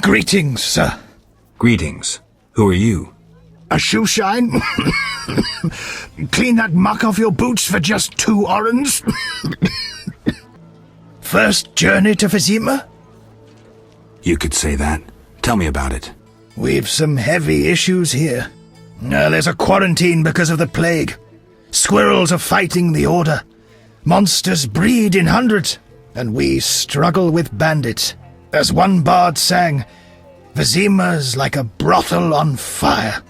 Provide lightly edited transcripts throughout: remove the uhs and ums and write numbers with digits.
Greetings, sir. Greetings. Who are you? A shoe shine? Clean that muck off your boots for just 2 orens? First journey to Vizima? You could say that. Tell me about it. We've some heavy issues here. There's a quarantine because of the plague. Squirrels are fighting the Order. Monsters breed in hundreds, and we struggle with bandits. As one bard sang, Vizima's like a brothel on fire.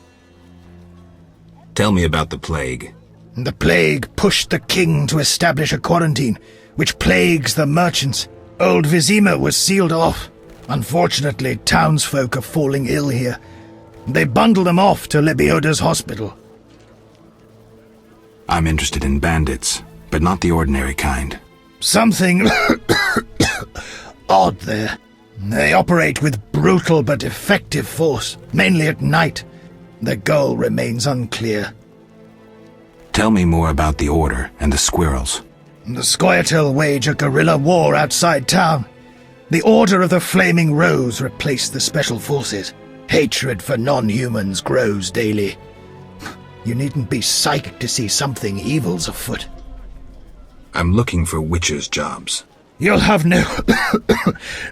Tell me about the plague. The plague pushed the king to establish a quarantine, which plagues the merchants. Old Vizima was sealed off. Unfortunately, townsfolk are falling ill here. They bundle them off to Lebioda's hospital. I'm interested in bandits, but not the ordinary kind. Something odd there. They operate with brutal but effective force, mainly at night. Their goal remains unclear. Tell me more about the Order and the squirrels. The Scoia'tael wage a guerrilla war outside town. The Order of the Flaming Rose replaced the Special Forces. Hatred for non-humans grows daily. You needn't be psyched to see something evil's afoot. I'm looking for witchers' jobs. You'll have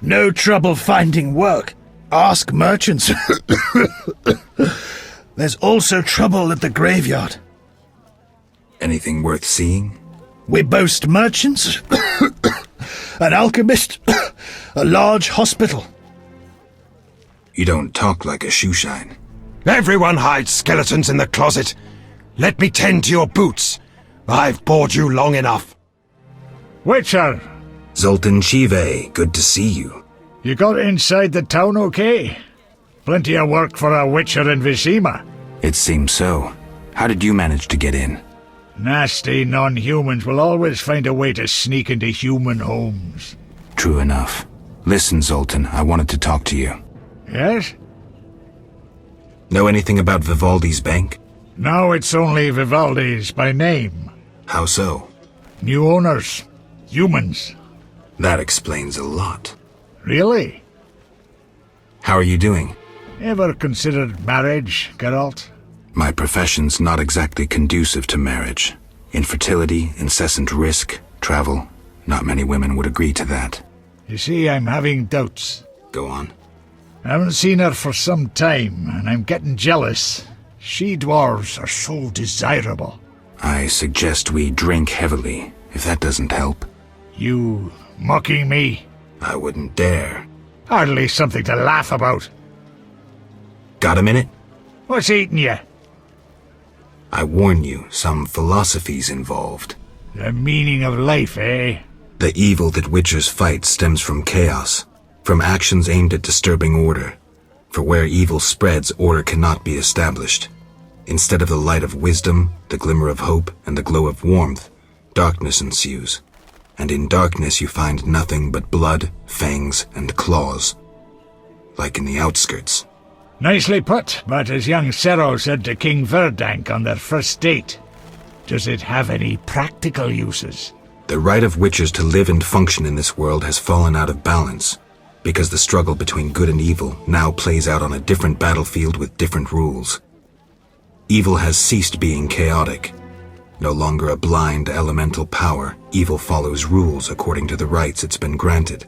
no trouble finding work. Ask merchants. There's also trouble at the graveyard. Anything worth seeing? We boast merchants, an alchemist, a large hospital. You don't talk like a shoeshine. Everyone hides skeletons in the closet. Let me tend to your boots. I've bored you long enough. Witcher, Zoltan Chive, good to see you. you got inside the town okay? Plenty of work for a witcher in Vizima. It seems so. How did you manage to get in? Nasty non-humans will always find a way to sneak into human homes. True enough. Listen, Zoltan, I wanted to talk to you. Yes? Know anything about Vivaldi's bank? Now it's only Vivaldi's by name. How so? New owners. Humans. That explains a lot. Really? How are you doing? Ever considered marriage, Geralt? My profession's not exactly conducive to marriage. Infertility, incessant risk, travel. Not many women would agree to that. You see, I'm having doubts. Go on. I haven't seen her for some time, and I'm getting jealous. She-dwarves are so desirable. I suggest we drink heavily, if that doesn't help. You mocking me? I wouldn't dare. Hardly something to laugh about. Got a minute? What's eating you? I warn you, some philosophy's involved. The meaning of life, eh? The evil that witchers fight stems from chaos, from actions aimed at disturbing order. For where evil spreads, order cannot be established. Instead of the light of wisdom, the glimmer of hope, and the glow of warmth, darkness ensues. And in darkness you find nothing but blood, fangs, and claws. Like in the outskirts. Nicely put, but as young Cero said to King Verdank on their first date, does it have any practical uses? The right of witchers to live and function in this world has fallen out of balance, because the struggle between good and evil now plays out on a different battlefield with different rules. Evil has ceased being chaotic. No longer a blind elemental power, evil follows rules according to the rights it's been granted.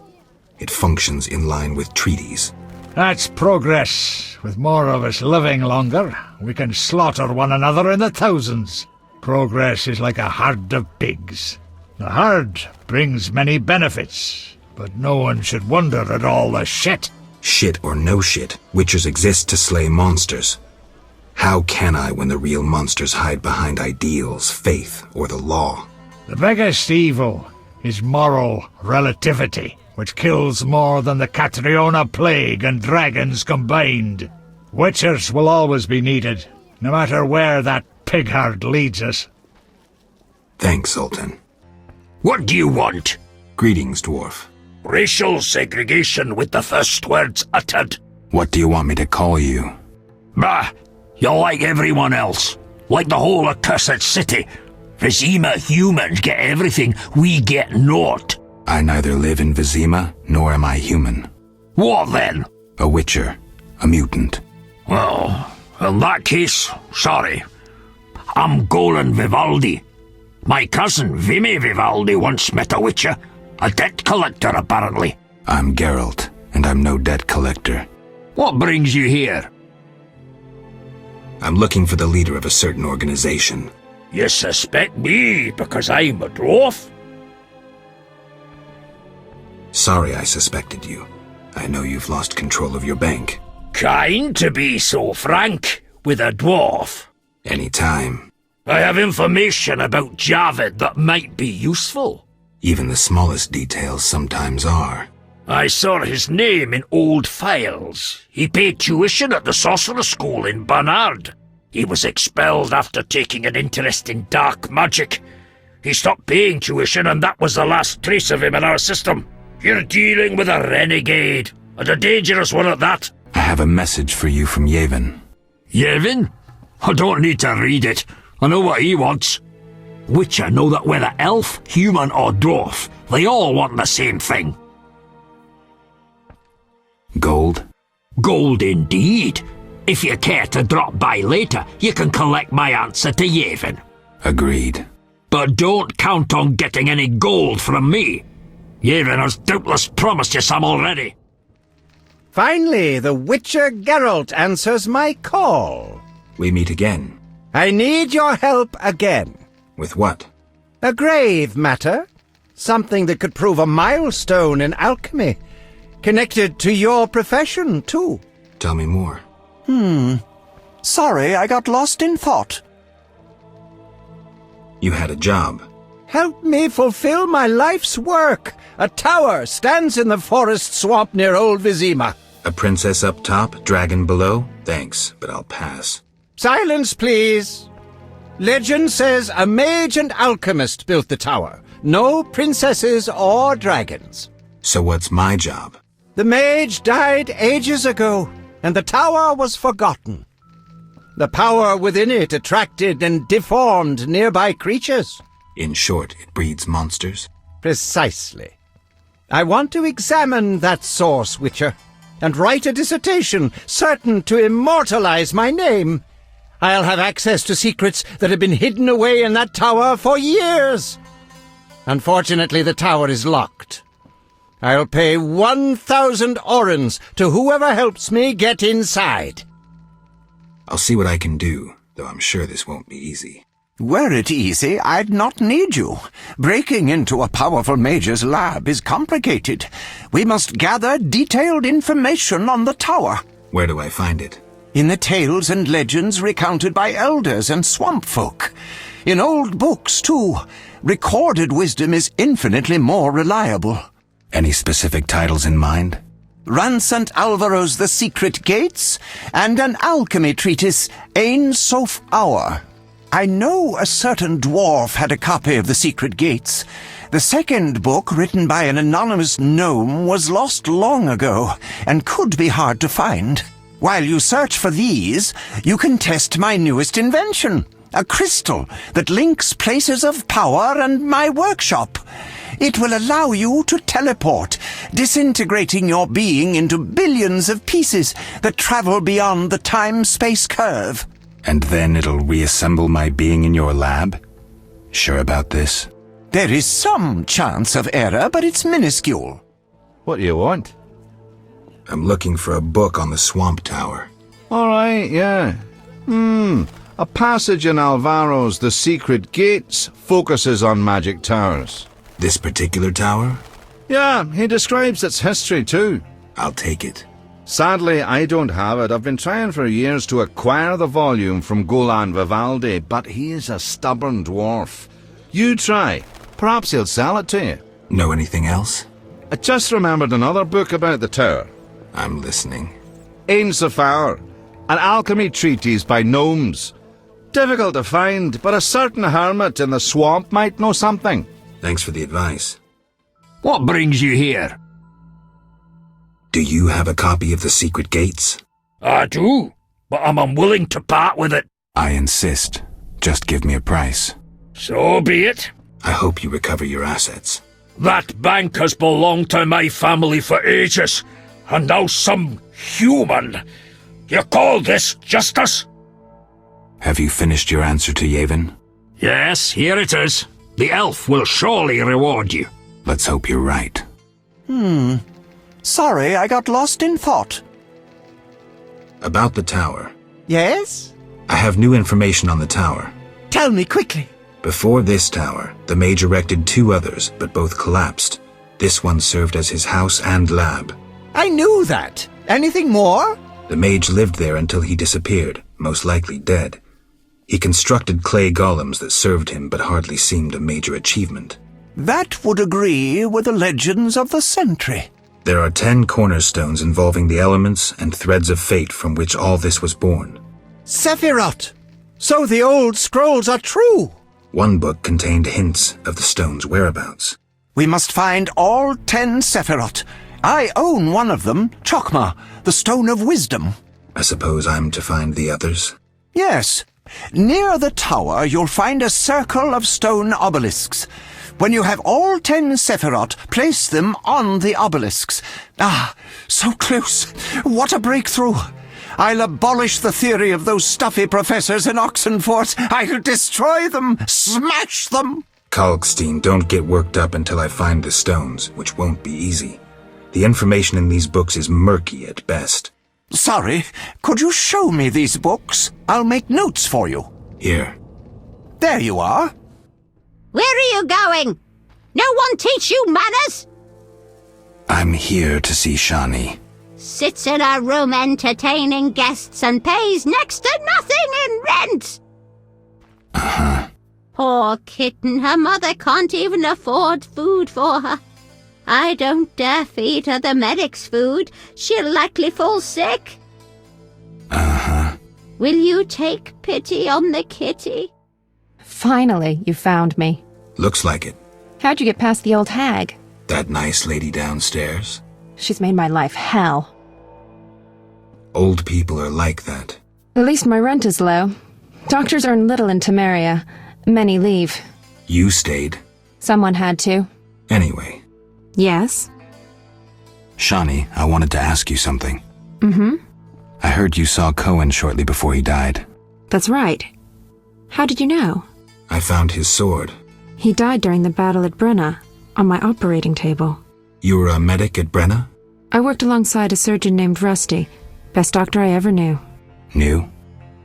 It functions in line with treaties. That's progress. With more of us living longer, we can slaughter one another in the thousands. Progress is like a herd of pigs. The herd brings many benefits, but no one should wonder at all the shit. Shit or no shit, witchers exist to slay monsters. How can I when the real monsters hide behind ideals, faith, or the law? The biggest evil is moral relativity, which kills more than the Catriona plague and dragons combined. Witchers will always be needed, no matter where that pig herd leads us. Thanks, Zoltan. What do you want? Greetings, dwarf. Racial segregation with the first words uttered. What do you want me to call you? Bah! You're like everyone else. Like the whole accursed city. Vizima humans get everything, we get naught. I neither live in Vizima, nor am I human. What then? A witcher. A mutant. Well, in that case, sorry. I'm Golan Vivaldi. My cousin, Vimy Vivaldi, once met a witcher. A debt collector, apparently. I'm Geralt, and I'm no debt collector. What brings you here? I'm looking for the leader of a certain organization. You suspect me because I'm a dwarf? Sorry I suspected you. I know you've lost control of your bank. Kind to be so frank with a dwarf. Anytime. I have information about Javid that might be useful. Even the smallest details sometimes are. I saw his name in old files. He paid tuition at the Sorcerer School in Barnard. He was expelled after taking an interest in dark magic. He stopped paying tuition, and that was the last trace of him in our system. You're dealing with a renegade, and a dangerous one at that. I have a message for you from Yevon. Yevon? I don't need to read it. I know what he wants. Witcher know that whether elf, human or dwarf, they all want the same thing. Gold? Gold indeed. If you care to drop by later, you can collect my answer to Yevon. Agreed. But don't count on getting any gold from me. Yevon has doubtless promised you some already. Finally, the Witcher Geralt answers my call. We meet again. I need your help again. With what? A grave matter. Something that could prove a milestone in alchemy. Connected to your profession, too. Tell me more. Sorry, I got lost in thought. You had a job. Help me fulfill my life's work. A tower stands in the forest swamp near Old Vizima. A princess up top, dragon below? Thanks, but I'll pass. Silence, please. Legend says a mage and alchemist built the tower. No princesses or dragons. So what's my job? The mage died ages ago, and the tower was forgotten. The power within it attracted and deformed nearby creatures. In short, it breeds monsters? Precisely. I want to examine that source, Witcher, and write a dissertation certain to immortalize my name. I'll have access to secrets that have been hidden away in that tower for years. Unfortunately, the tower is locked. I'll pay 1,000 orens to whoever helps me get inside. I'll see what I can do, though I'm sure this won't be easy. Were it easy, I'd not need you. Breaking into a powerful mage's lab is complicated. We must gather detailed information on the tower. Where do I find it? In the tales and legends recounted by elders and swamp folk. In old books, too. Recorded wisdom is infinitely more reliable. Any specific titles in mind? Ransant Alvaro's The Secret Gates, and an alchemy treatise, Ain Soph Hour. I know a certain dwarf had a copy of The Secret Gates. The second book, written by an anonymous gnome, was lost long ago, and could be hard to find. While you search for these, you can test my newest invention, a crystal that links places of power and my workshop. It will allow you to teleport, disintegrating your being into billions of pieces that travel beyond the time-space curve. And then it'll reassemble my being in your lab? Sure about this? There is some chance of error, but it's minuscule. What do you want? I'm looking for a book on the Swamp Tower. All right, yeah. A passage in Alvaro's The Secret Gates focuses on magic towers. This particular tower? Yeah, he describes its history too. I'll take it. Sadly, I don't have it. I've been trying for years to acquire the volume from Golan Vivaldi, but he is a stubborn dwarf. You try. Perhaps he'll sell it to you. Know anything else? I just remembered another book about the tower. I'm listening. Ain Soph Hour, an alchemy treatise by gnomes. Difficult to find, but a certain hermit in the swamp might know something. Thanks for the advice. What brings you here? Do you have a copy of The Secret Gates? I do, but I'm unwilling to part with it. I insist. Just give me a price. So be it. I hope you recover your assets. That bank has belonged to my family for ages, and now some Human! You call this justice? Have you finished your answer to Yevon? Yes, here it is. The elf will surely reward you. Let's hope you're right. Sorry, I got lost in thought. About the tower. Yes? I have new information on the tower. Tell me quickly. Before this tower, the mage erected 2 others, but both collapsed. This one served as his house and lab. I knew that. Anything more? The mage lived there until he disappeared, most likely dead. He constructed clay golems that served him but hardly seemed a major achievement. That would agree with the legends of the Sentry. There are 10 cornerstones involving the elements and threads of fate from which all this was born. Sephiroth! So the old scrolls are true! One book contained hints of the stone's whereabouts. We must find all 10 Sephiroth. I own one of them, Chokmah, the Stone of Wisdom. I suppose I'm to find the others? Yes. Near the tower, you'll find a circle of stone obelisks. When you have all 10 Sephiroth, place them on the obelisks. Ah, so close. What a breakthrough. I'll abolish the theory of those stuffy professors in Oxenfurt. I'll destroy them, smash them. Kalkstein, don't get worked up until I find the stones, which won't be easy. The information in these books is murky at best. Sorry, could you show me these books? I'll make notes for you. Here. There you are. Where are you going? No one teach you manners? I'm here to see Shani. Sits in a room entertaining guests and pays next to nothing in rent. Uh-huh. Poor kitten, her mother can't even afford food for her. I don't dare feed her the medic's food. She'll likely fall sick. Uh-huh. Will you take pity on the kitty? Finally, you found me. Looks like it. How'd you get past the old hag? That nice lady downstairs? She's made my life hell. Old people are like that. At least my rent is low. Doctors earn little in Temeria. Many leave. You stayed. Someone had to. Anyway. Yes? Shani, I wanted to ask you something. Mm-hmm. I heard you saw Cohen shortly before he died. That's right. How did you know? I found his sword. He died during the battle at Brenna, on my operating table. You were a medic at Brenna? I worked alongside a surgeon named Rusty. Best doctor I ever knew. Knew?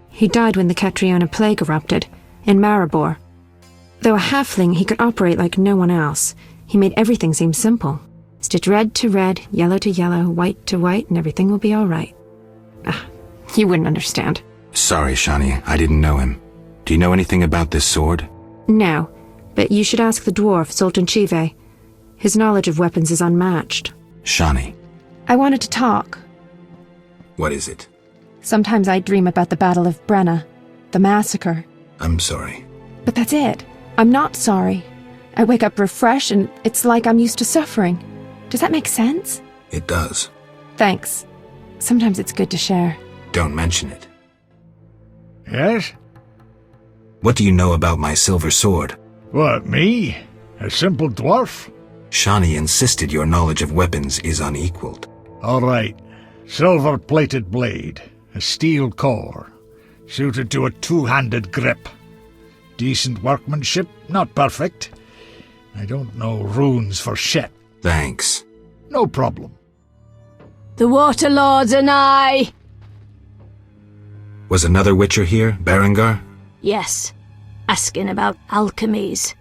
He died when the Catriona plague erupted, in Maribor. Though a halfling, he could operate like no one else. He made everything seem simple. Stitch red to red, yellow to yellow, white to white, and everything will be all right. You wouldn't understand. Sorry, Shani, I didn't know him. Do you know anything about this sword? No, but you should ask the dwarf, Zoltan Chive. His knowledge of weapons is unmatched. Shani. I wanted to talk. What is it? Sometimes I dream about the Battle of Brenna, the massacre. I'm sorry. But that's it. I'm not sorry. I wake up refreshed and it's like I'm used to suffering. Does that make sense? It does. Thanks. Sometimes it's good to share. Don't mention it. Yes? What do you know about my silver sword? What, me? A simple dwarf? Shani insisted your knowledge of weapons is unequaled. All right. Silver-plated blade, a steel core, suited to a two-handed grip. Decent workmanship, not perfect. I don't know runes for shit. Thanks. No problem. The Water Lords and I. Was another Witcher here, Berengar? Yes, asking about alchemies.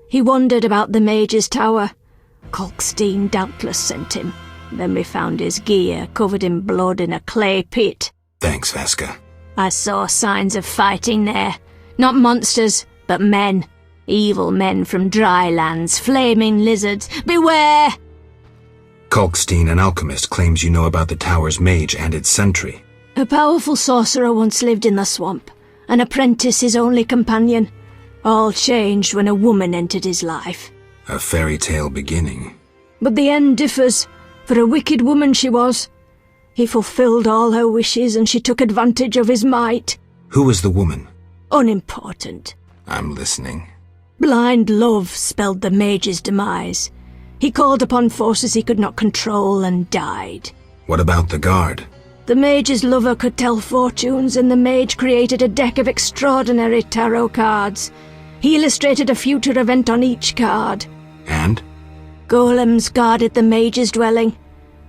He wondered about the Mage's Tower. Kalkstein doubtless sent him. Then we found his gear covered in blood in a clay pit. Thanks, Vaska. I saw signs of fighting there. Not monsters, but men. Evil men from dry lands, flaming lizards. Beware! Kalkstein, an alchemist, claims you know about the tower's mage and its sentry. A powerful sorcerer once lived in the swamp. An apprentice his only companion. All changed when a woman entered his life. A fairy tale beginning. But the end differs. For a wicked woman she was. He fulfilled all her wishes and she took advantage of his might. Who was the woman? Unimportant. I'm listening. Blind love spelled the mage's demise. He called upon forces he could not control and died. What about the guard? The mage's lover could tell fortunes, and the mage created a deck of extraordinary tarot cards. He illustrated a future event on each card. And? Golems guarded the mage's dwelling.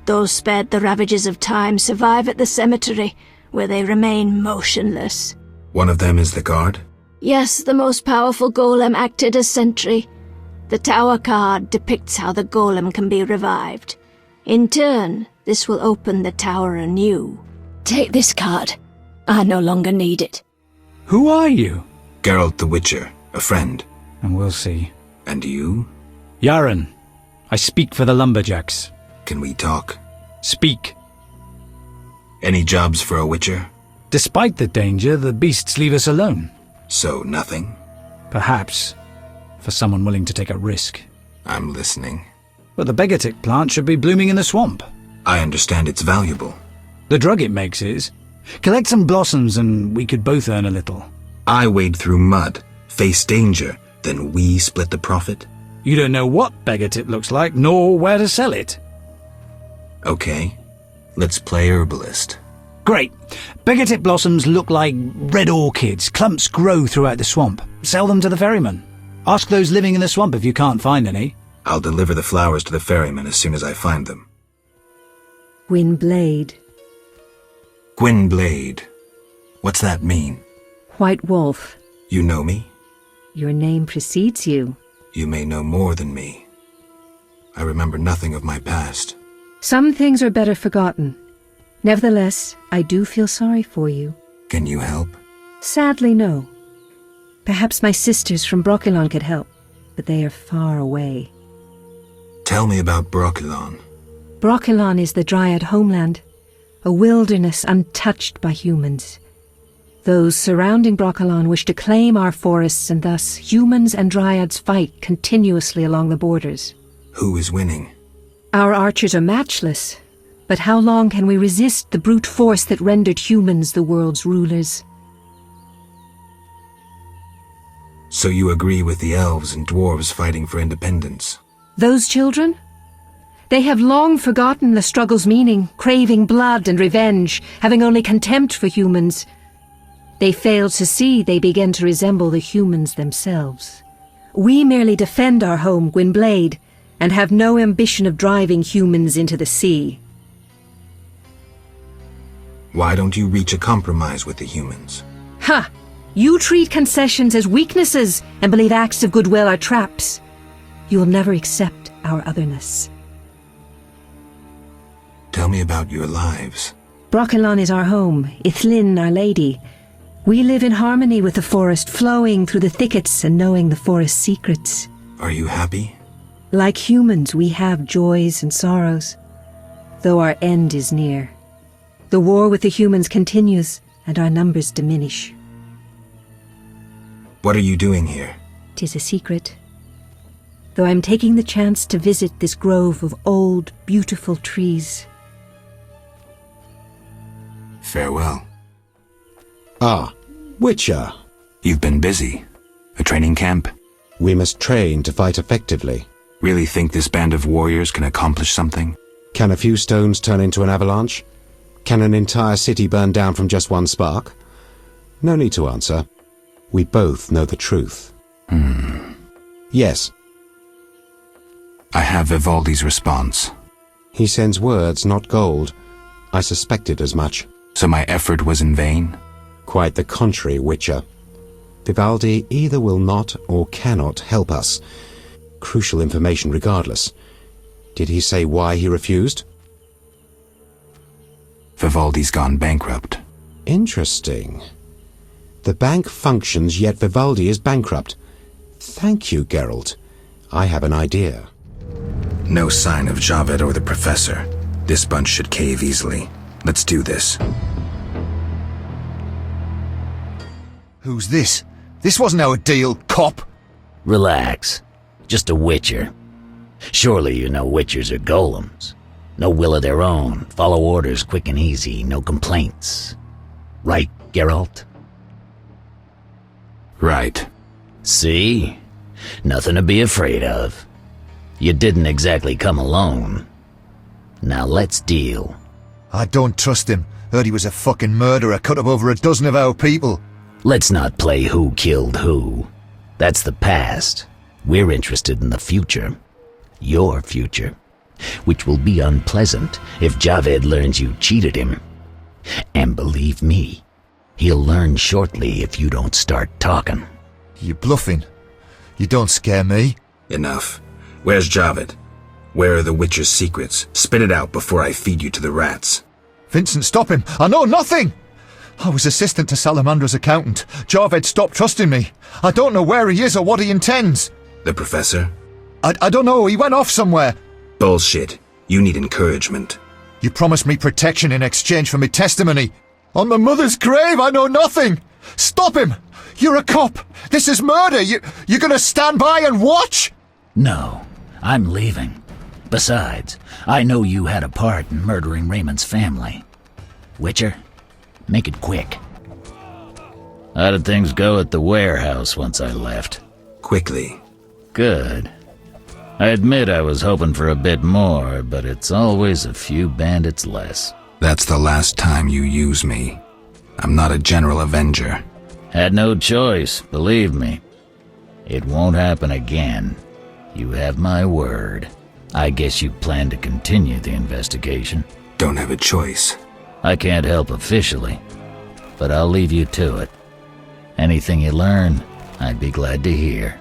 Those spared the ravages of time survive at the cemetery, where they remain motionless. One of them is the guard? Yes, the most powerful golem acted as sentry. The tower card depicts how the golem can be revived. In turn, this will open the tower anew. Take this card. I no longer need it. Who are you? Geralt the Witcher, a friend. And we'll see. And you? Yaren. I speak for the lumberjacks. Can we talk? Speak. Any jobs for a Witcher? Despite the danger, the beasts leave us alone. So nothing? Perhaps. For someone willing to take a risk. I'm listening. But the Begatic plant should be blooming in the swamp. I understand it's valuable. The drug it makes is. Collect some blossoms and we could both earn a little. I wade through mud, face danger, then we split the profit? You don't know what Begatic looks like, nor where to sell it. Okay. Let's play herbalist. Great. Begatic blossoms look like red orchids. Clumps grow throughout the swamp. Sell them to the ferryman. Ask those living in the swamp if you can't find any. I'll deliver the flowers to the ferryman as soon as I find them. Gwynblade. Gwynblade. What's that mean? White Wolf. You know me? Your name precedes you. You may know more than me. I remember nothing of my past. Some things are better forgotten. Nevertheless, I do feel sorry for you. Can you help? Sadly, no. Perhaps my sisters from Brokilon could help, but they are far away. Tell me about Brokilon. Brokilon is the Dryad homeland, a wilderness untouched by humans. Those surrounding Brokilon wish to claim our forests, and thus humans and Dryads fight continuously along the borders. Who is winning? Our archers are matchless, but how long can we resist the brute force that rendered humans the world's rulers? So you agree with the elves and dwarves fighting for independence? Those children? They have long forgotten the struggle's meaning, craving blood and revenge, having only contempt for humans. They fail to see they begin to resemble the humans themselves. We merely defend our home, Gwynblade, and have no ambition of driving humans into the sea. Why don't you reach a compromise with the humans? Ha! You treat concessions as weaknesses and believe acts of goodwill are traps. You will never accept our otherness. Tell me about your lives. Brokilon is our home, Ithlin our lady. We live in harmony with the forest, flowing through the thickets and knowing the forest's secrets. Are you happy? Like humans, we have joys and sorrows, though our end is near. The war with the humans continues, and our numbers diminish. What are you doing here? 'Tis a secret. Though I'm taking the chance to visit this grove of old, beautiful trees. Farewell. Ah, Witcher. You've been busy. A training camp? We must train to fight effectively. Really think this band of warriors can accomplish something? Can a few stones turn into an avalanche? Can an entire city burn down from just one spark? No need to answer. We both know the truth. Yes. I have Vivaldi's response. He sends words, not gold. I suspected as much. So my effort was in vain? Quite the contrary, Witcher. Vivaldi either will not or cannot help us. Crucial information regardless. Did he say why he refused? Vivaldi's gone bankrupt. Interesting. The bank functions, yet Vivaldi is bankrupt. Thank you, Geralt. I have an idea. No sign of Javed or the Professor. This bunch should cave easily. Let's do this. Who's this? This wasn't our deal, cop. Relax. Just a Witcher. Surely you know Witchers are golems. No will of their own, follow orders quick and easy, no complaints. Right, Geralt? Right. See? Nothing to be afraid of. You didn't exactly come alone. Now let's deal. I don't trust him. Heard he was a fucking murderer, cut up over a dozen of our people. Let's not play who killed who. That's the past. We're interested in the future. Your future. Which will be unpleasant if Javed learns you cheated him. And believe me, he'll learn shortly if you don't start talking. You're bluffing. You don't scare me. Enough. Where's Javed? Where are the Witcher's secrets? Spit it out before I feed you to the rats. Vincent, stop him! I know nothing! I was assistant to Salamandra's accountant. Javed stopped trusting me. I don't know where he is or what he intends. The professor? I don't know. He went off somewhere. Bullshit. You need encouragement. You promised me protection in exchange for my testimony. On my mother's grave, I know nothing! Stop him! You're a cop! This is murder! You're gonna stand by and watch? No, I'm leaving. Besides, I know you had a part in murdering Raymond's family. Witcher, make it quick. How did things go at the warehouse once I left? Quickly. Good. I admit I was hoping for a bit more, but it's always a few bandits less. That's the last time you use me. I'm not a general avenger. Had no choice, believe me. It won't happen again. You have my word. I guess you plan to continue the investigation. Don't have a choice. I can't help officially, but I'll leave you to it. Anything you learn, I'd be glad to hear.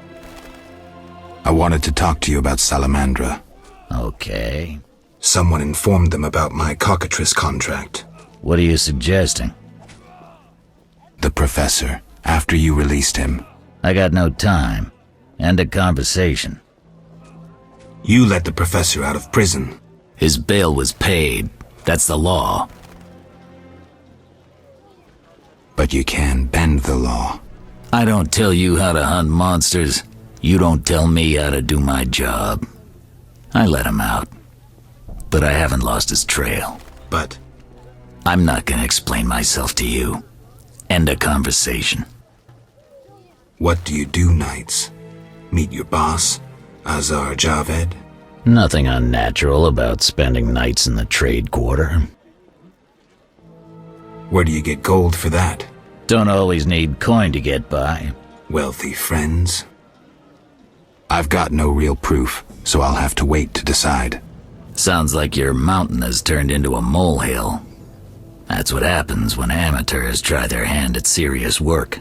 I wanted to talk to you about Salamandra. Okay. Someone informed them about my cockatrice contract. What are you suggesting? The professor, after you released him. I got no time. End of conversation. You let the professor out of prison. His bail was paid. That's the law. But you can bend the law. I don't tell you how to hunt monsters. You don't tell me how to do my job. I let him out. But I haven't lost his trail. But? I'm not gonna explain myself to you. End of conversation. What do you do nights? Meet your boss, Azar Javed? Nothing unnatural about spending nights in the trade quarter. Where do you get gold for that? Don't always need coin to get by. Wealthy friends? I've got no real proof, so I'll have to wait to decide. Sounds like your mountain has turned into a molehill. That's what happens when amateurs try their hand at serious work.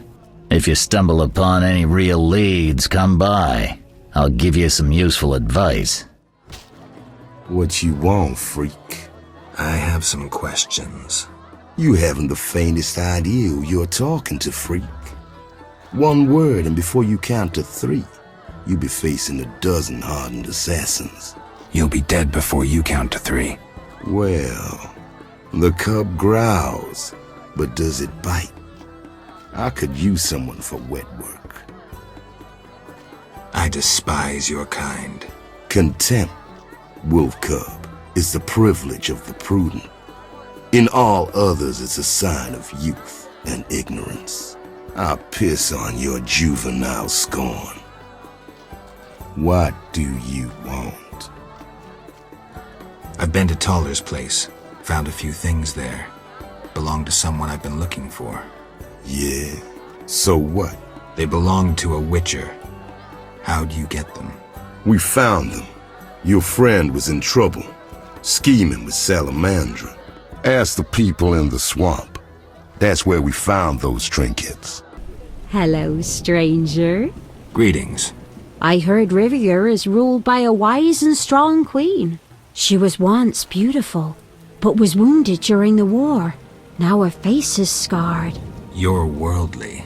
If you stumble upon any real leads, come by. I'll give you some useful advice. What you want, freak? I have some questions. You haven't the faintest idea who you're talking to, freak. One word, and before you count to 3, you'll be facing a dozen hardened assassins. You'll be dead before you count to 3. Well, the cub growls, but does it bite? I could use someone for wet work. I despise your kind. Contempt, wolf cub, is the privilege of the prudent. In all others, it's a sign of youth and ignorance. I'll piss on your juvenile scorn. What do you want? I've been to Toller's place. Found a few things there. Belong to someone I've been looking for. Yeah? So what? They belong to a Witcher. How'd you get them? We found them. Your friend was in trouble, scheming with Salamandra. Ask the people in the swamp. That's where we found those trinkets. Hello, stranger. Greetings. I heard Rivia is ruled by a wise and strong queen. She was once beautiful, but was wounded during the war. Now her face is scarred. You're worldly.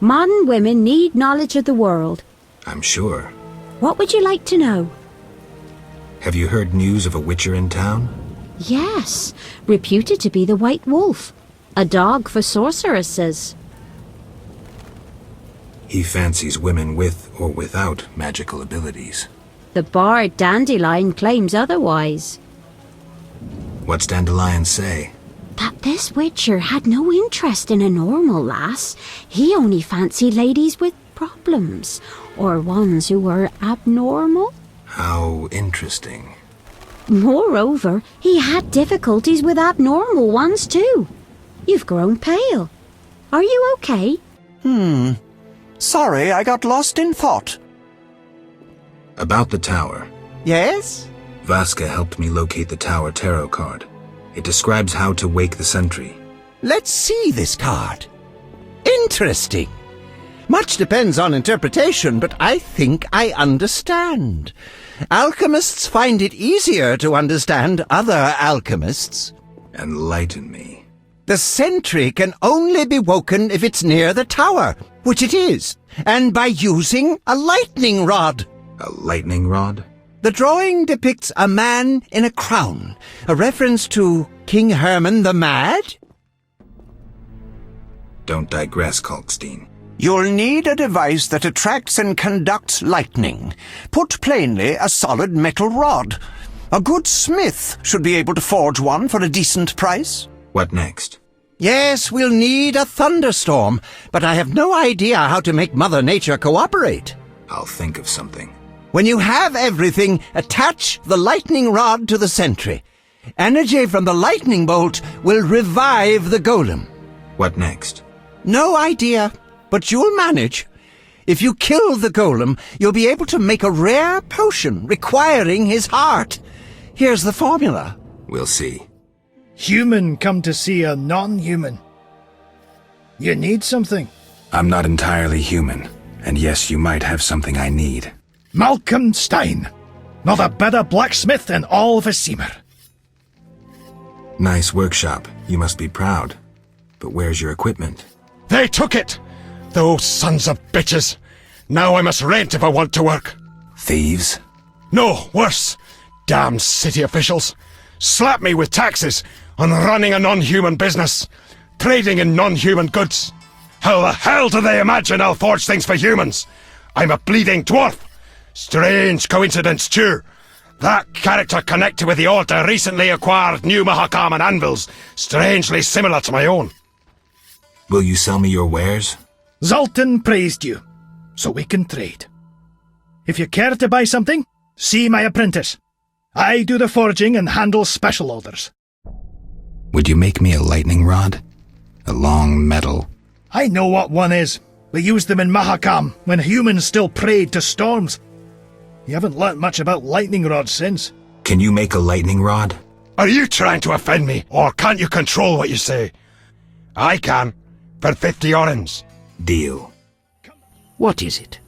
Modern women need knowledge of the world. I'm sure. What would you like to know? Have you heard news of a Witcher in town? Yes, reputed to be the White Wolf. A dog for sorceresses. He fancies women with or without magical abilities. The bard Dandelion claims otherwise. What's Dandelion say? That this Witcher had no interest in a normal lass. He only fancied ladies with problems, or ones who were abnormal. How interesting. Moreover, he had difficulties with abnormal ones too. You've grown pale. Are you okay? Sorry, I got lost in thought. About the tower. Yes? Vasca helped me locate the tower tarot card. It describes how to wake the sentry. Let's see this card. Interesting. Much depends on interpretation, but I think I understand. Alchemists find it easier to understand other alchemists. Enlighten me. The sentry can only be woken if it's near the tower, which it is, and by using a lightning rod. A lightning rod? The drawing depicts a man in a crown, a reference to King Herman the Mad? Don't digress, Kalkstein. You'll need a device that attracts and conducts lightning. Put plainly, a solid metal rod. A good smith should be able to forge one for a decent price. What next? Yes, we'll need a thunderstorm, but I have no idea how to make Mother Nature cooperate. I'll think of something. When you have everything, attach the lightning rod to the sentry. Energy from the lightning bolt will revive the golem. What next? No idea, but you'll manage. If you kill the golem, you'll be able to make a rare potion requiring his heart. Here's the formula. We'll see. Human come to see a non-human. You need something. I'm not entirely human, and yes, you might have something I need. Malcolm Stein, not a better blacksmith in all Vizima. Nice workshop. You must be proud. But where's your equipment? They took it! Those sons of bitches! Now I must rent if I want to work. Thieves? No, worse. Damn city officials. Slap me with taxes on running a non-human business, trading in non-human goods. How the hell do they imagine I'll forge things for humans? I'm a bleeding dwarf. Strange coincidence, too. That character connected with the Order recently acquired new Mahakaman anvils, strangely similar to my own. Will you sell me your wares? Zoltan praised you, so we can trade. If you care to buy something, see my apprentice. I do the forging and handle special orders. Would you make me a lightning rod? A long metal? I know what one is. We used them in Mahakam when humans still prayed to storms. You haven't learnt much about lightning rods since. Can you make a lightning rod? Are you trying to offend me, or can't you control what you say? I can, for 50 orens. Deal. What is it?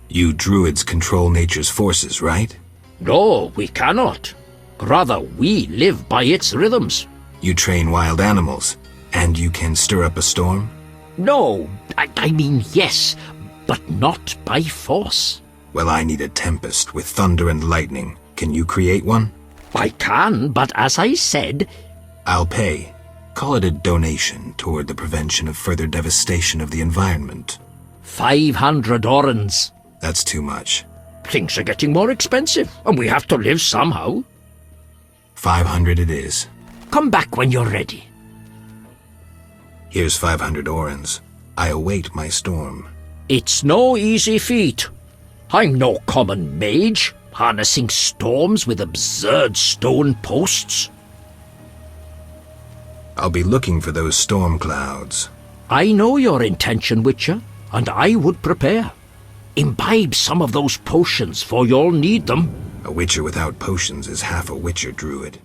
You druids control nature's forces, right? No, we cannot. Rather, we live by its rhythms. You train wild animals, and you can stir up a storm? No, I mean yes, but not by force. Well, I need a tempest with thunder and lightning. Can you create one? I can, but as I said... I'll pay. Call it a donation toward the prevention of further devastation of the environment. 500 orens. That's too much. Things are getting more expensive, and we have to live somehow. 500 it is. Come back when you're ready. Here's 500 orens. I await my storm. It's no easy feat. I'm no common mage, harnessing storms with absurd stone posts. I'll be looking for those storm clouds. I know your intention, Witcher, and I would prepare. Imbibe some of those potions, for you'll need them. A Witcher without potions is half a Witcher druid.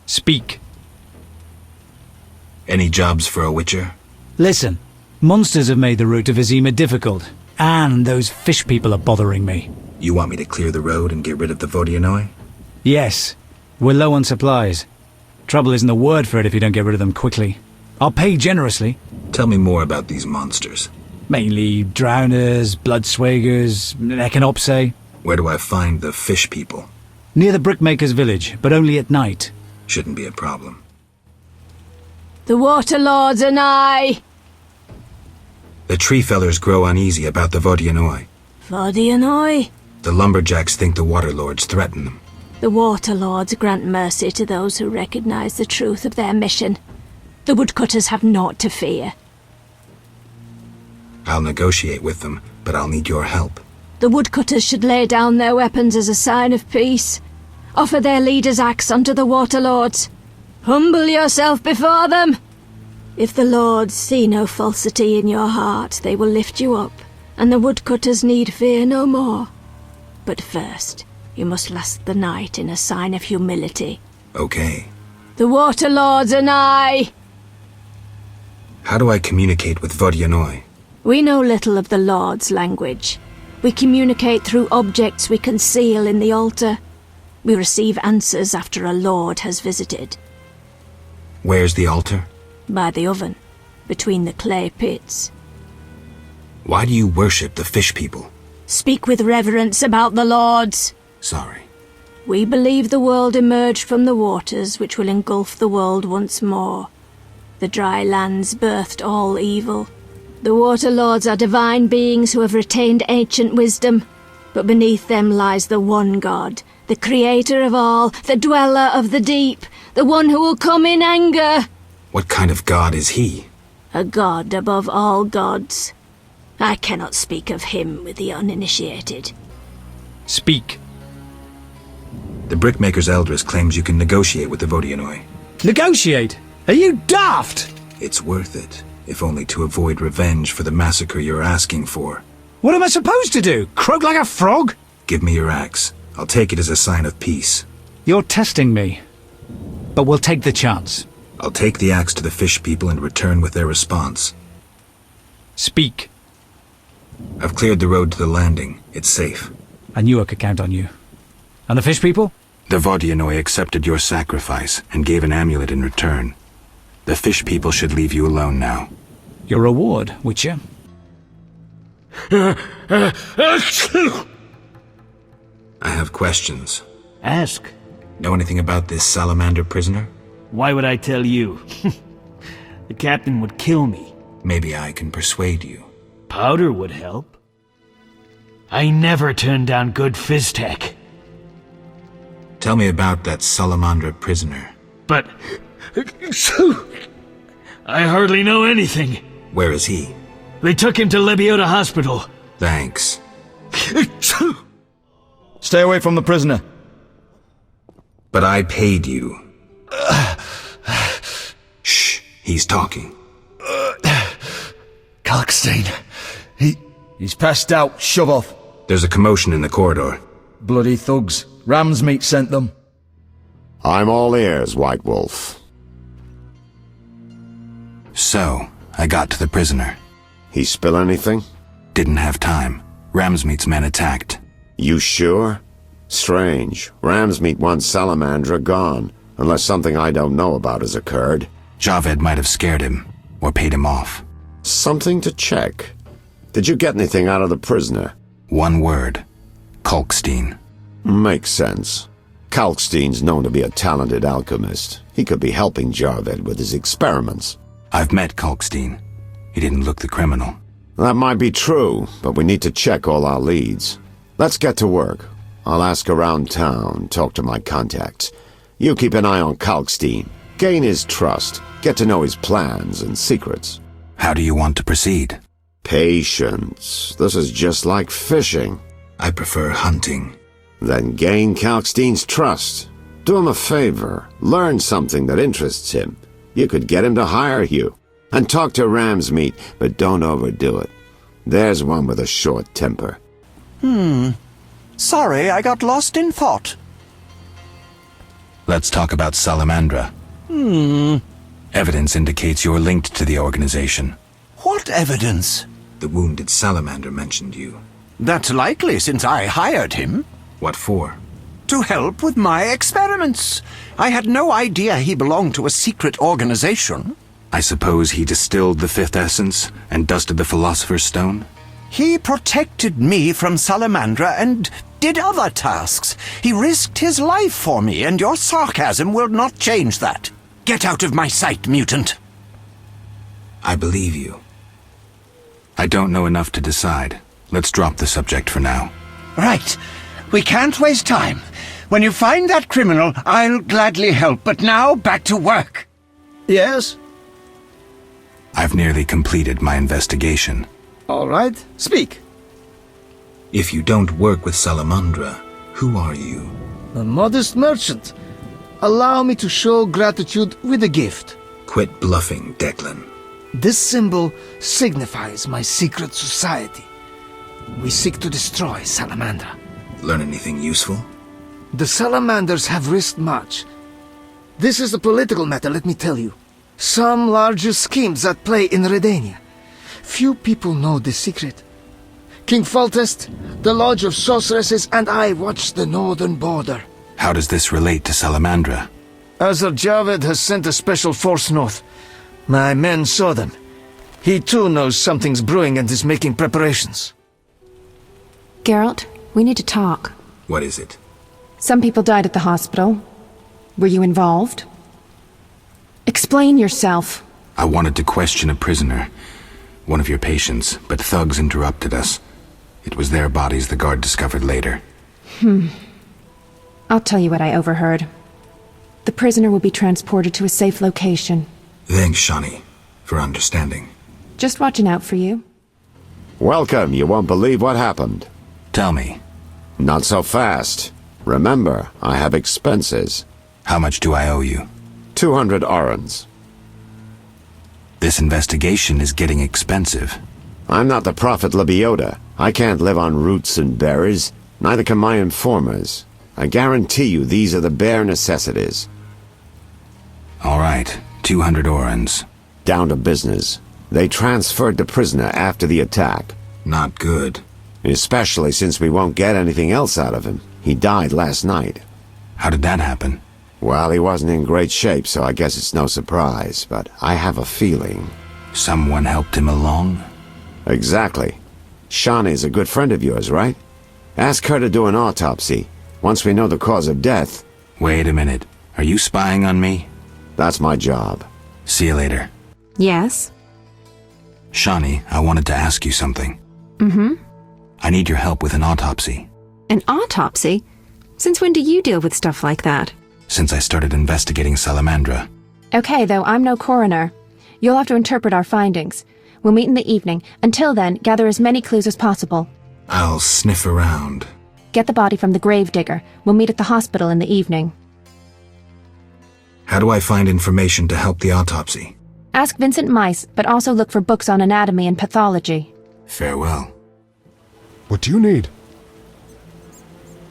Speak. Any jobs for a Witcher? Listen, monsters have made the route to Vizima difficult, and those fish people are bothering me. You want me to clear the road and get rid of the Vodianoi? Yes. We're low on supplies. Trouble isn't the word for it if you don't get rid of them quickly. I'll pay generously. Tell me more about these monsters. Mainly drowners, bloodswagers, echinopsae. Where do I find the fish people? Near the brickmaker's village, but only at night. Shouldn't be a problem. The Water Lords and I. The tree fellers grow uneasy about the Vodyanoi. Vodyanoi? The lumberjacks think the water lords threaten them. The Water Lords grant mercy to those who recognize the truth of their mission. The woodcutters have naught to fear. I'll negotiate with them, but I'll need your help. The woodcutters should lay down their weapons as a sign of peace. Offer their leader's axe unto the Water Lords. Humble yourself before them. If the Lords see no falsity in your heart, they will lift you up, and the woodcutters need fear no more. But first, you must last the night in a sign of humility. Okay. The Water Lords and I. How do I communicate with Vodyanoi? We know little of the Lord's language. We communicate through objects we conceal in the altar. We receive answers after a Lord has visited. Where's the altar? By the oven, between the clay pits. Why do you worship the fish people? Speak with reverence about the Lords. Sorry. We believe the world emerged from the waters which will engulf the world once more. The dry lands birthed all evil. The Water Lords are divine beings who have retained ancient wisdom, but beneath them lies the one God, the creator of all, the dweller of the deep, the one who will come in anger. What kind of god is he? A god above all gods. I cannot speak of him with the uninitiated. Speak. The Brickmaker's Eldris claims you can negotiate with the Vodyanoi. Negotiate? Are you daft? It's worth it, if only to avoid revenge for the massacre you're asking for. What am I supposed to do? Croak like a frog? Give me your axe. I'll take it as a sign of peace. You're testing me. But we'll take the chance. I'll take the axe to the fish people and return with their response. Speak. I've cleared the road to the landing. It's safe. I knew I could count on you. And the fish people? The Vodyanoi accepted your sacrifice and gave an amulet in return. The fish people should leave you alone now. Your reward, Witcher? I have questions. Ask. Know anything about this salamander prisoner? Why would I tell you? The captain would kill me. Maybe I can persuade you. Powder would help. I never turn down good Fizztech. Tell me about that Salamandra prisoner. But... I hardly know anything. Where is he? They took him to Lebiota Hospital. Thanks. Stay away from the prisoner. But I paid you. Shh, he's talking. Kalkstein. He's passed out. Shove off. There's a commotion in the corridor. Bloody thugs. Ramsmeat sent them. I'm all ears, White Wolf. So, I got to the prisoner. He spill anything? Didn't have time. Ramsmeat's men attacked. You sure? Strange. Ramsmeat wants Salamandra gone, unless something I don't know about has occurred. Javed might have scared him, or paid him off. Something to check. Did you get anything out of the prisoner? One word. Kalkstein. Makes sense. Kalkstein's known to be a talented alchemist. He could be helping Javed with his experiments. I've met Kalkstein. He didn't look the criminal. That might be true, but we need to check all our leads. Let's get to work. I'll ask around town, talk to my contacts. You keep an eye on Kalkstein. Gain his trust. Get to know his plans and secrets. How do you want to proceed? Patience. This is just like fishing. I prefer hunting. Then gain Kalkstein's trust. Do him a favor. Learn something that interests him. You could get him to hire you. And talk to Ramsmeat, but don't overdo it. There's one with a short temper. Sorry, I got lost in thought. Let's talk about Salamandra. Evidence indicates you're linked to the organization. What evidence? The wounded salamander mentioned you. That's likely, since I hired him. What for? To help with my experiments. I had no idea he belonged to a secret organization. I suppose he distilled the fifth essence and dusted the Philosopher's Stone? He protected me from Salamandra and did other tasks. He risked his life for me, and your sarcasm will not change that. Get out of my sight, mutant. I believe you. I don't know enough to decide. Let's drop the subject for now. Right. We can't waste time. When you find that criminal, I'll gladly help, but now back to work. Yes? I've nearly completed my investigation. All right, speak. If you don't work with Salamandra, who are you? A modest merchant. Allow me to show gratitude with a gift. Quit bluffing, Declan. This symbol signifies my secret society. We seek to destroy Salamandra. Learn anything useful? The Salamanders have risked much. This is a political matter, let me tell you. Some larger schemes at play in Redania. Few people know this secret. King Foltest, the Lodge of Sorceresses, and I watch the northern border. How does this relate to Salamandra? Azar Javed has sent a special force north. My men saw them. He too knows something's brewing and is making preparations. Geralt, we need to talk. What is it? Some people died at the hospital. Were you involved? Explain yourself. I wanted to question a prisoner, one of your patients, but thugs interrupted us. It was their bodies the guard discovered later. I'll tell you what I overheard. The prisoner will be transported to a safe location. Thanks, Shani, for understanding. Just watching out for you. Welcome. You won't believe what happened. Tell me. Not so fast. Remember, I have expenses. How much do I owe you? 200 orens. This investigation is getting expensive. I'm not the Prophet Lebioda. I can't live on roots and berries. Neither can my informers. I guarantee you these are the bare necessities. All right, 200 orens. Down to business. They transferred the prisoner after the attack. Not good. Especially since we won't get anything else out of him. He died last night. How did that happen? Well, he wasn't in great shape, so I guess it's no surprise, but I have a feeling. Someone helped him along? Exactly. Shani's a good friend of yours, right? Ask her to do an autopsy, once we know the cause of death. Wait a minute. Are you spying on me? That's my job. See you later. Yes? Shani, I wanted to ask you something. I need your help with an autopsy. An autopsy? Since when do you deal with stuff like that? Since I started investigating Salamandra. Okay, though, I'm no coroner. You'll have to interpret our findings. We'll meet in the evening. Until then, gather as many clues as possible. I'll sniff around. Get the body from the gravedigger. We'll meet at the hospital in the evening. How do I find information to help the autopsy? Ask Vincent Mice, but also look for books on anatomy and pathology. Farewell. What do you need?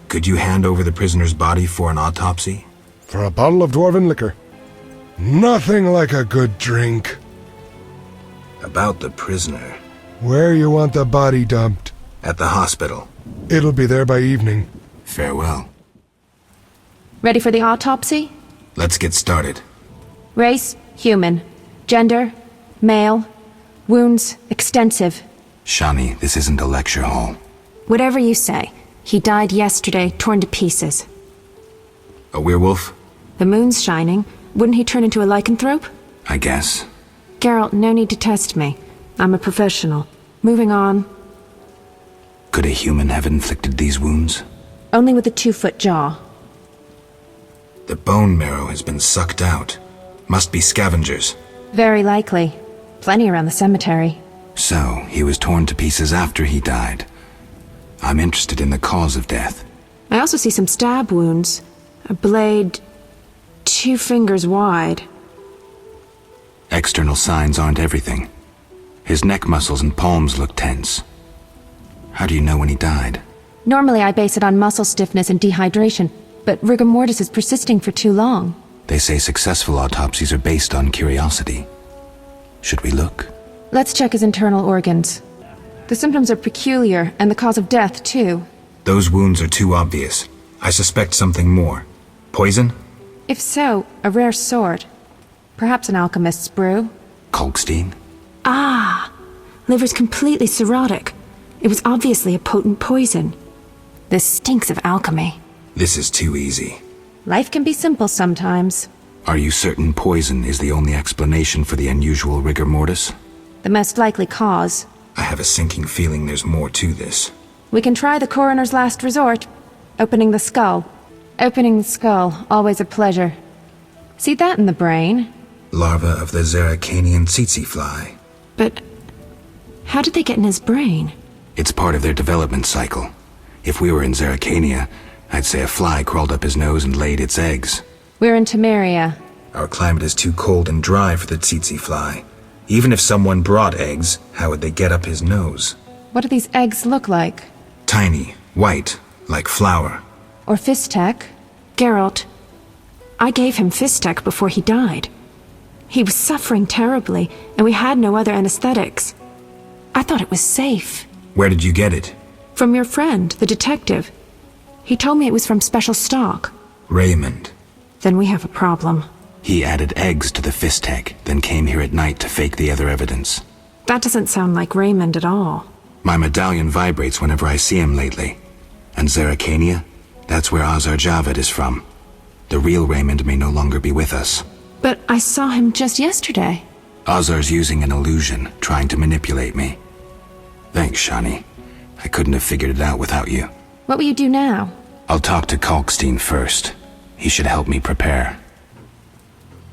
Could you hand over the prisoner's body for an autopsy? For a bottle of dwarven liquor. Nothing like a good drink. About the prisoner. Where you want the body dumped? At the hospital. It'll be there by evening. Farewell. Ready for the autopsy? Let's get started. Race, human. Gender, male. Wounds, extensive. Shani, this isn't a lecture hall. Whatever you say. He died yesterday, torn to pieces. A werewolf? The moon's shining. Wouldn't he turn into a lycanthrope? I guess. Geralt, no need to test me. I'm a professional. Moving on. Could a human have inflicted these wounds? Only with a 2-foot jaw. The bone marrow has been sucked out. Must be scavengers. Very likely. Plenty around the cemetery. So, he was torn to pieces after he died. I'm interested in the cause of death. I also see some stab wounds. A blade 2 fingers wide. External signs aren't everything. His neck muscles and palms look tense. How do you know when he died? Normally I base it on muscle stiffness and dehydration, but rigor mortis is persisting for too long. They say successful autopsies are based on curiosity. Should we look? Let's check his internal organs. The symptoms are peculiar, and the cause of death, too. Those wounds are too obvious. I suspect something more. Poison? If so, a rare sort. Perhaps an alchemist's brew. Kalkstein? Ah! Liver's completely cirrhotic. It was obviously a potent poison. This stinks of alchemy. This is too easy. Life can be simple sometimes. Are you certain poison is the only explanation for the unusual rigor mortis? The most likely cause. I have a sinking feeling there's more to this. We can try the coroner's last resort. Opening the skull. Opening the skull, always a pleasure. See that in the brain? Larva of the Zeracanian tsetse fly. But how did they get in his brain? It's part of their development cycle. If we were in Zeracania, I'd say a fly crawled up his nose and laid its eggs. We're in Temeria. Our climate is too cold and dry for the tsetse fly. Even if someone brought eggs, how would they get up his nose? What do these eggs look like? Tiny, white, like flour. Or Fistek? Geralt, I gave him Fistek before he died. He was suffering terribly, and we had no other anesthetics. I thought it was safe. Where did you get it? From your friend, the detective. He told me it was from special stock. Raymond. Then we have a problem. He added eggs to the Fistek, then came here at night to fake the other evidence. That doesn't sound like Raymond at all. My medallion vibrates whenever I see him lately. And Zeracania? That's where Azar Javed is from. The real Raymond may no longer be with us. But I saw him just yesterday. Azar's using an illusion, trying to manipulate me. Thanks, Shani. I couldn't have figured it out without you. What will you do now? I'll talk to Kalkstein first. He should help me prepare.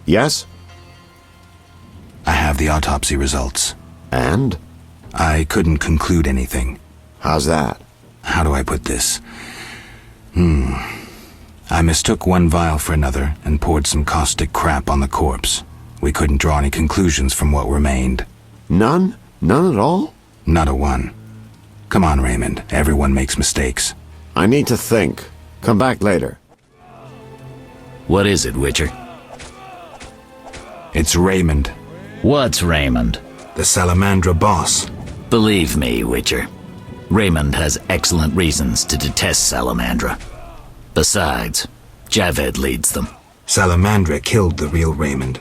Yes? I have the autopsy results. And? I couldn't conclude anything. How's that? How do I put this? I mistook one vial for another and poured some caustic crap on the corpse. We couldn't draw any conclusions from what remained. None? None at all? Not a one. Come on, Raymond. Everyone makes mistakes. I need to think. Come back later. What is it, Witcher? It's Raymond. What's Raymond? The Salamandra boss. Believe me, Witcher. Raymond has excellent reasons to detest Salamandra. Besides, Javed leads them. Salamandra killed the real Raymond.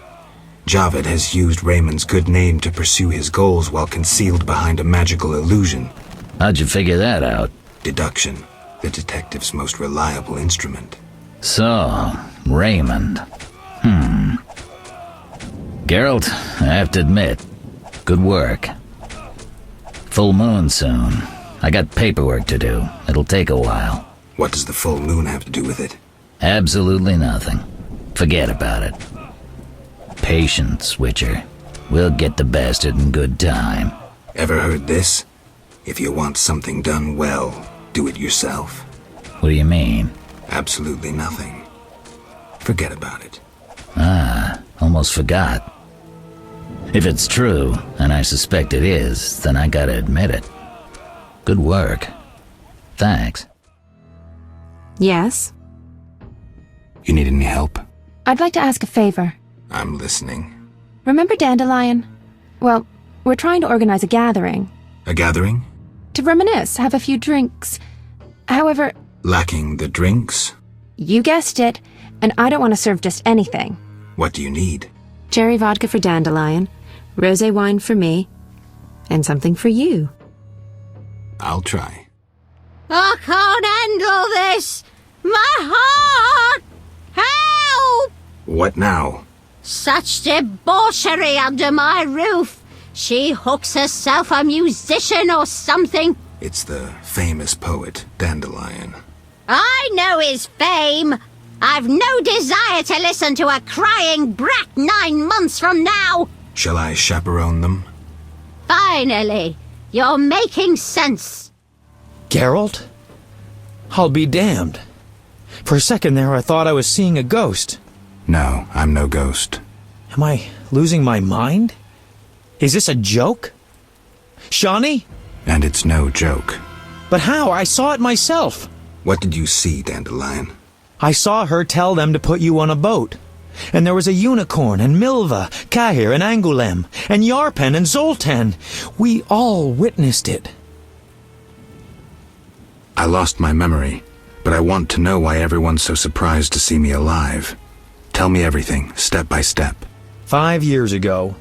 Javed has used Raymond's good name to pursue his goals while concealed behind a magical illusion. How'd you figure that out? Deduction. The detective's most reliable instrument. So, Raymond. Geralt, I have to admit, good work. Full moon soon. I got paperwork to do. It'll take a while. What does the full moon have to do with it? Absolutely nothing. Forget about it. Patience, Witcher. We'll get the bastard in good time. Ever heard this? If you want something done well, do it yourself. What do you mean? Absolutely nothing. Forget about it. Almost forgot. If it's true, and I suspect it is, then I gotta admit it. Good work. Thanks. Yes? You need any help? I'd like to ask a favor. I'm listening. Remember Dandelion? Well, we're trying to organize a gathering. A gathering? To reminisce, have a few drinks. However... Lacking the drinks? You guessed it, and I don't want to serve just anything. What do you need? Cherry vodka for Dandelion, rosé wine for me, and something for you. I'll try. I can't handle this! My heart! Help! What now? Such debauchery under my roof! She hooks herself a musician or something. It's the famous poet, Dandelion. I know his fame. I've no desire to listen to a crying brat 9 months from now. Shall I chaperone them? Finally, you're making sense. Geralt? I'll be damned. For a second there, I thought I was seeing a ghost. No, I'm no ghost. Am I losing my mind? Is this a joke? Shani? And it's no joke. But how? I saw it myself. What did you see, Dandelion? I saw her tell them to put you on a boat. And there was a unicorn, and Milva, Cahir, and Angulem, and Yarpen, and Zoltan. We all witnessed it. I lost my memory, but I want to know why everyone's so surprised to see me alive. Tell me everything, step by step. 5 years ago,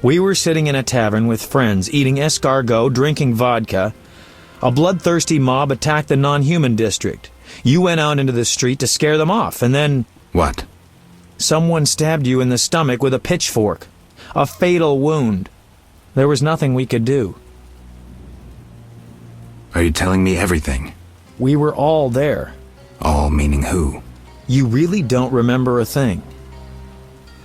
we were sitting in a tavern with friends, eating escargot, drinking vodka. A bloodthirsty mob attacked the non-human district. You went out into the street to scare them off, and then... What? Someone stabbed you in the stomach with a pitchfork. A fatal wound. There was nothing we could do. Are you telling me everything? We were all there. All meaning who? You really don't remember a thing.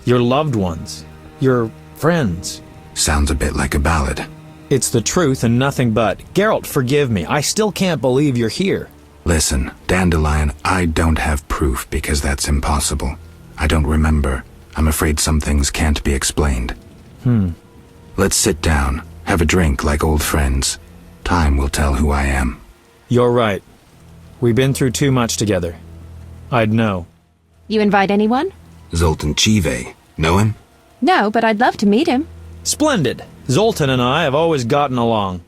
Your loved ones. Your friends. Sounds a bit like a ballad. It's the truth and nothing but. Geralt, forgive me. I still can't believe you're here. Listen, Dandelion, I don't have proof because that's impossible. I don't remember. I'm afraid some things can't be explained. Let's sit down, have a drink like old friends. Time will tell who I am. You're right. We've been through too much together. I'd know. You invite anyone? Zoltan Chive. Know him? No, but I'd love to meet him. Splendid. Zoltan and I have always gotten along.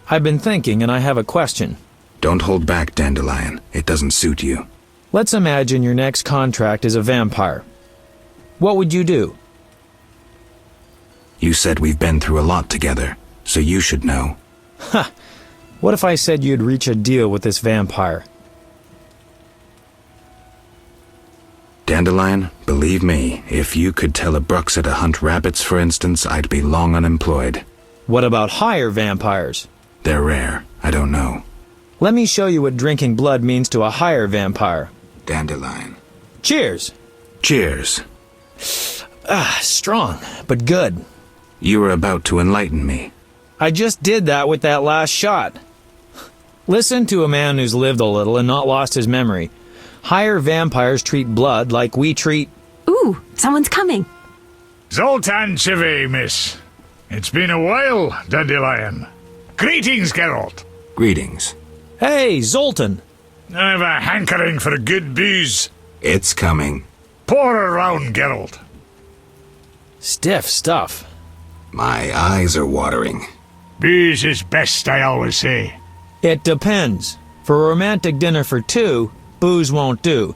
I've been thinking, and I have a question. Don't hold back, Dandelion. It doesn't suit you. Let's imagine your next contract is a vampire. What would you do? You said we've been through a lot together, so you should know. Ha! What if I said you'd reach a deal with this vampire? Dandelion, believe me, if you could tell a Bruxa to hunt rabbits, for instance, I'd be long unemployed. What about higher vampires? They're rare. I don't know. Let me show you what drinking blood means to a higher vampire. Dandelion. Cheers! Cheers. Strong, but good. You were about to enlighten me. I just did that with that last shot. Listen to a man who's lived a little and not lost his memory. Higher vampires treat blood like we treat... Ooh, someone's coming. Zoltan Chive, miss. It's been a while, Dandelion. Greetings, Geralt. Greetings. Hey, Zoltan. I've a hankering for good booze. It's coming. Pour around, Geralt. Stiff stuff. My eyes are watering. Booze is best, I always say. It depends. For a romantic dinner for two, booze won't do.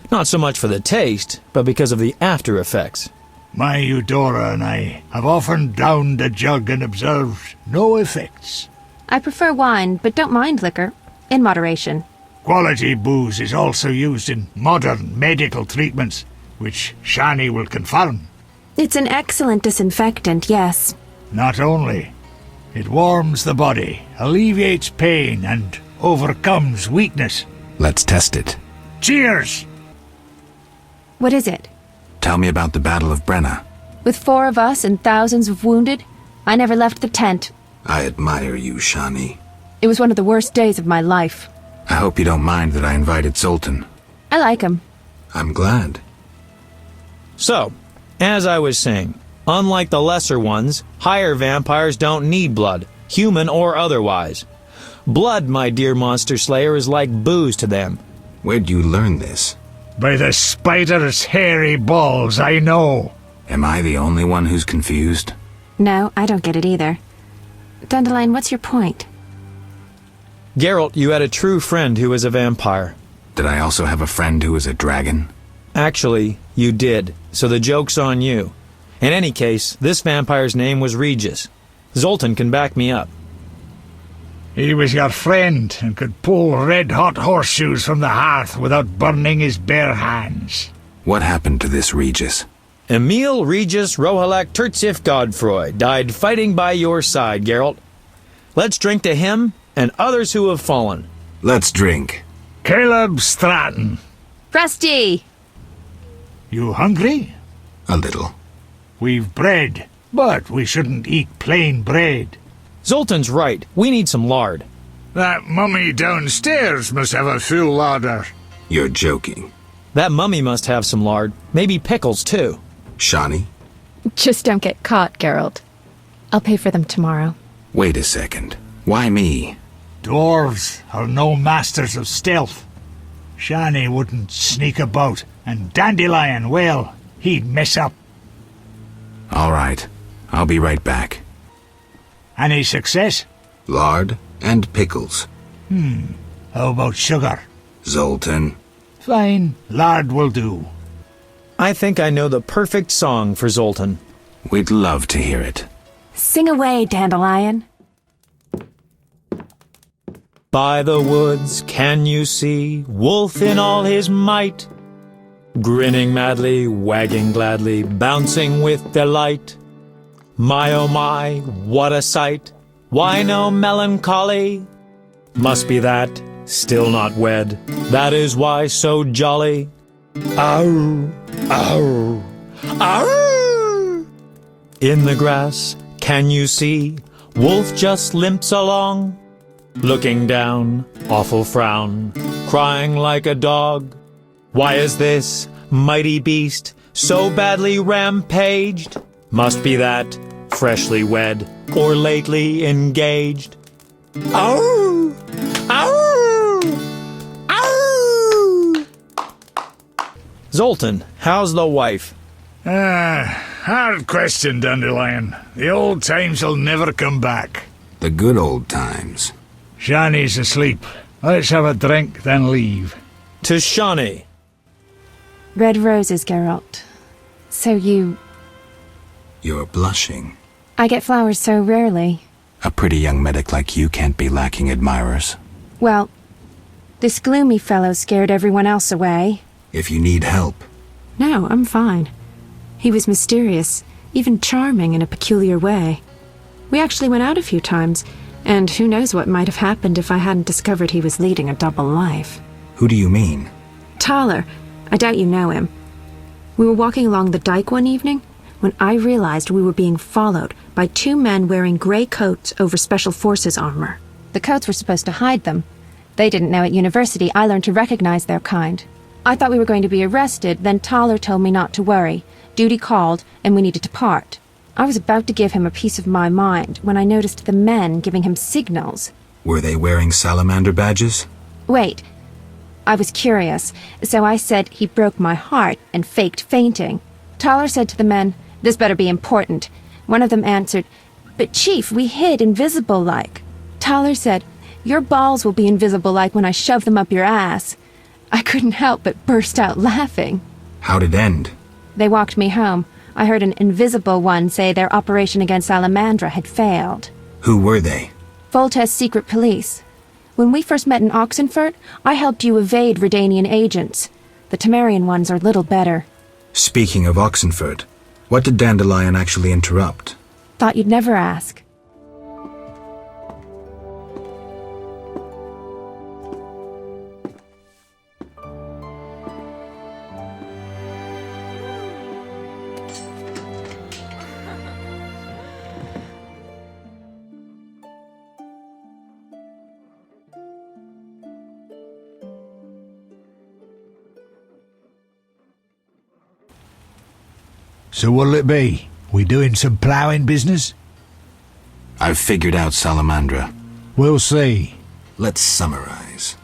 Not so much for the taste, but because of the after effects. My Eudora and I have often downed a jug and observed no effects. I prefer wine, but don't mind liquor. In moderation. Quality booze is also used in modern medical treatments, which Shani will confirm. It's an excellent disinfectant, yes. Not only. It warms the body, alleviates pain, and overcomes weakness. Let's test it. Cheers! What is it? Tell me about the Battle of Brenna. With 4 of us and thousands of wounded, I never left the tent. I admire you, Shani. It was one of the worst days of my life. I hope you don't mind that I invited Zoltan. I like him. I'm glad. So, as I was saying, unlike the lesser ones, higher vampires don't need blood, human or otherwise. Blood, my dear monster slayer, is like booze to them. Where'd you learn this? By the spider's hairy balls, I know. Am I the only one who's confused? No, I don't get it either. Dandelion, what's your point? Geralt, you had a true friend who was a vampire. Did I also have a friend who was a dragon? Actually, you did, so the joke's on you. In any case, this vampire's name was Regis. Zoltan can back me up. He was your friend and could pull red-hot horseshoes from the hearth without burning his bare hands. What happened to this Regis? Emil Regis Rohalak Tertsif Godfroy died fighting by your side, Geralt. Let's drink to him and others who have fallen. Let's drink. Caleb Stratton. Rusty! You hungry? A little. We've bread, but we shouldn't eat plain bread. Zoltan's right. We need some lard. That mummy downstairs must have a full larder. You're joking. That mummy must have some lard. Maybe pickles, too. Shani? Just don't get caught, Geralt. I'll pay for them tomorrow. Wait a second. Why me? Dwarves are no masters of stealth. Shani wouldn't sneak about, and Dandelion, well, he'd mess up. All right. I'll be right back. Any success? Lard and pickles. How about sugar? Zoltan. Fine, lard will do. I think I know the perfect song for We'd love to hear it. Sing away, Dandelion. By the woods can you see Wolf in all his might, grinning madly, wagging gladly, bouncing with delight. My oh my, what a sight! Why no melancholy? Must be that, still not wed, that is why so jolly. Ow, ow, ow! In the grass, can you see, Wolf just limps along, looking down, awful frown, crying like a dog. Why is this mighty beast so badly rampaged? Must be that, freshly wed, or lately engaged. Ow! Ow! Ow! Zoltan, how's the wife? Hard question, Dandelion. The old times will never come back. The good old times. Shani's asleep. Let's have a drink, then leave. To Shani. Red roses, Geralt. So You're blushing. I get flowers so rarely. A pretty young medic like you can't be lacking admirers. Well, this gloomy fellow scared everyone else away. If you need help. No, I'm fine. He was mysterious, even charming in a peculiar way. We actually went out a few times, and who knows what might have happened if I hadn't discovered he was leading a double life. Who do you mean? Thaler. I doubt you know him. We were walking along the dike one evening when I realized we were being followed by two men wearing gray coats over Special Forces armor. The coats were supposed to hide them. They didn't know at university I learned to recognize their kind. I thought we were going to be arrested, then Thaler told me not to worry. Duty called, and we needed to part. I was about to give him a piece of my mind when I noticed the men giving him signals. Were they wearing salamander badges? Wait. I was curious, so I said he broke my heart and faked fainting. Thaler said to the men, "This better be important." One of them answered, "But Chief, we hid invisible-like." Thaler said, "Your balls will be invisible-like when I shove them up your ass." I couldn't help but burst out laughing. How'd it end? They walked me home. I heard an invisible one say their operation against Salamandra had failed. Who were they? Foltest secret police. When we first met in Oxenfurt, I helped you evade Redanian agents. The Temerian ones are little better. Speaking of Oxenfurt, what did Dandelion actually interrupt? Thought you'd never ask. So what'll it be? We doing some ploughing business? I've figured out Salamandra. We'll see. Let's summarize.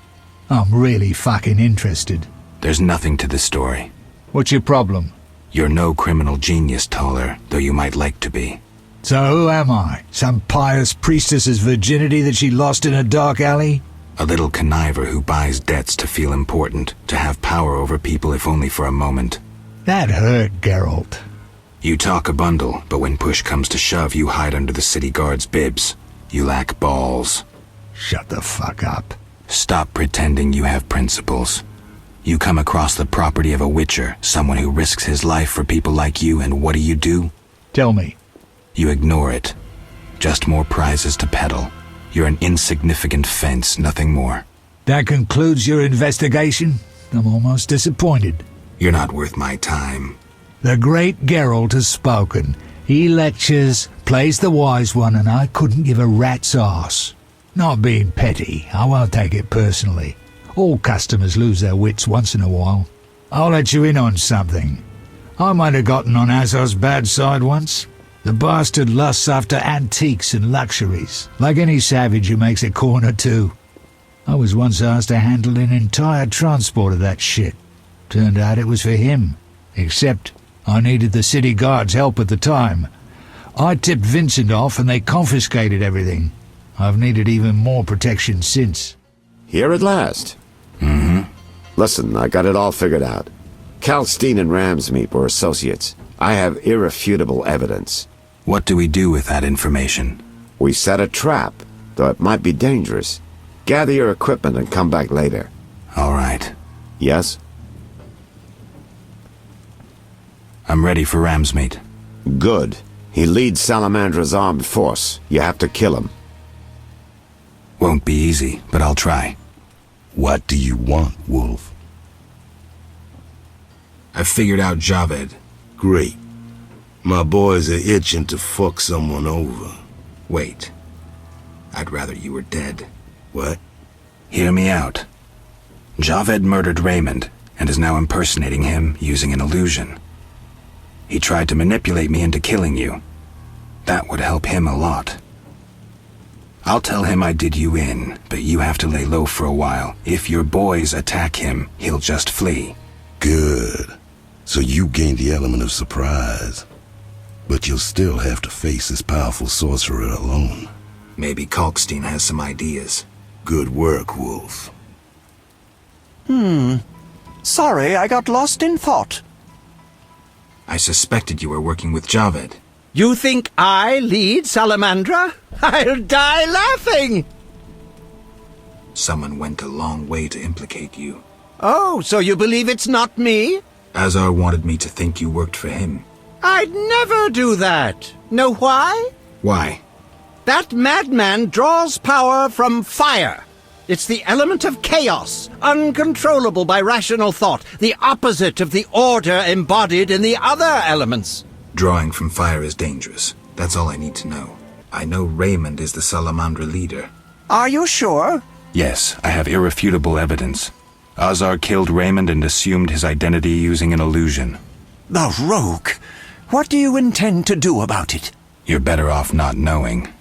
I'm really fucking interested. There's nothing to the story. What's your problem? You're no criminal genius, Thaler, though you might like to be. So who am I? Some pious priestess's virginity that she lost in a dark alley? A little conniver who buys debts to feel important, to have power over people if only for a moment. That hurt, Geralt. You talk a bundle, but when push comes to shove, you hide under the city guard's bibs. You lack balls. Shut the fuck up. Stop pretending you have principles. You come across the property of a witcher, someone who risks his life for people like you, and what do? Tell me. You ignore it. Just more prizes to peddle. You're an insignificant fence, nothing more. That concludes your investigation? I'm almost disappointed. You're not worth my time. The great Geralt has spoken. He lectures, plays the wise one, and I couldn't give a rat's arse. Not being petty, I won't take it personally. All customers lose their wits once in a while. I'll let you in on something. I might have gotten on Azor's bad side once. The bastard lusts after antiques and luxuries, like any savage who makes a corner too. I was once asked to handle an entire transport of that shit. Turned out it was for him, except I needed the city guard's help at the time. I tipped Vincent off and they confiscated everything. I've needed even more protection since. Here at last. Mm-hmm. Listen, I got it all figured out. Kalkstein and Ramsmeet were associates. I have irrefutable evidence. What do we do with that information? We set a trap, though it might be dangerous. Gather your equipment and come back later. All right. Yes? I'm ready for Ramsmeet. Good. He leads Salamandra's armed force. You have to kill him. Won't be easy, but I'll try. What do you want, Wolf? I've figured out Javed. Great. My boys are itching to fuck someone over. Wait. I'd rather you were dead. What? Hear me out. Javed murdered Raymond, and is now impersonating him using an illusion. He tried to manipulate me into killing you. That would help him a lot. I'll tell him I did you in, but you have to lay low for a while. If your boys attack him, he'll just flee. Good. So you gain the element of surprise. But you'll still have to face this powerful sorcerer alone. Maybe Kalkstein has some ideas. Good work, Wolf. Sorry, I got lost in thought. I suspected you were working with Javed. You think I lead Salamandra? I'll die laughing! Someone went a long way to implicate you. Oh, so you believe it's not me? Azar wanted me to think you worked for him. I'd never do that. Know why? Why? That madman draws power from fire. It's the element of chaos, uncontrollable by rational thought, the opposite of the order embodied in the other elements. Drawing from fire is dangerous. That's all I need to know. I know Raymond is the Salamandra leader. Are you sure? Yes, I have irrefutable evidence. Azar killed Raymond and assumed his identity using an illusion. The rogue! What do you intend to do about it? You're better off not knowing.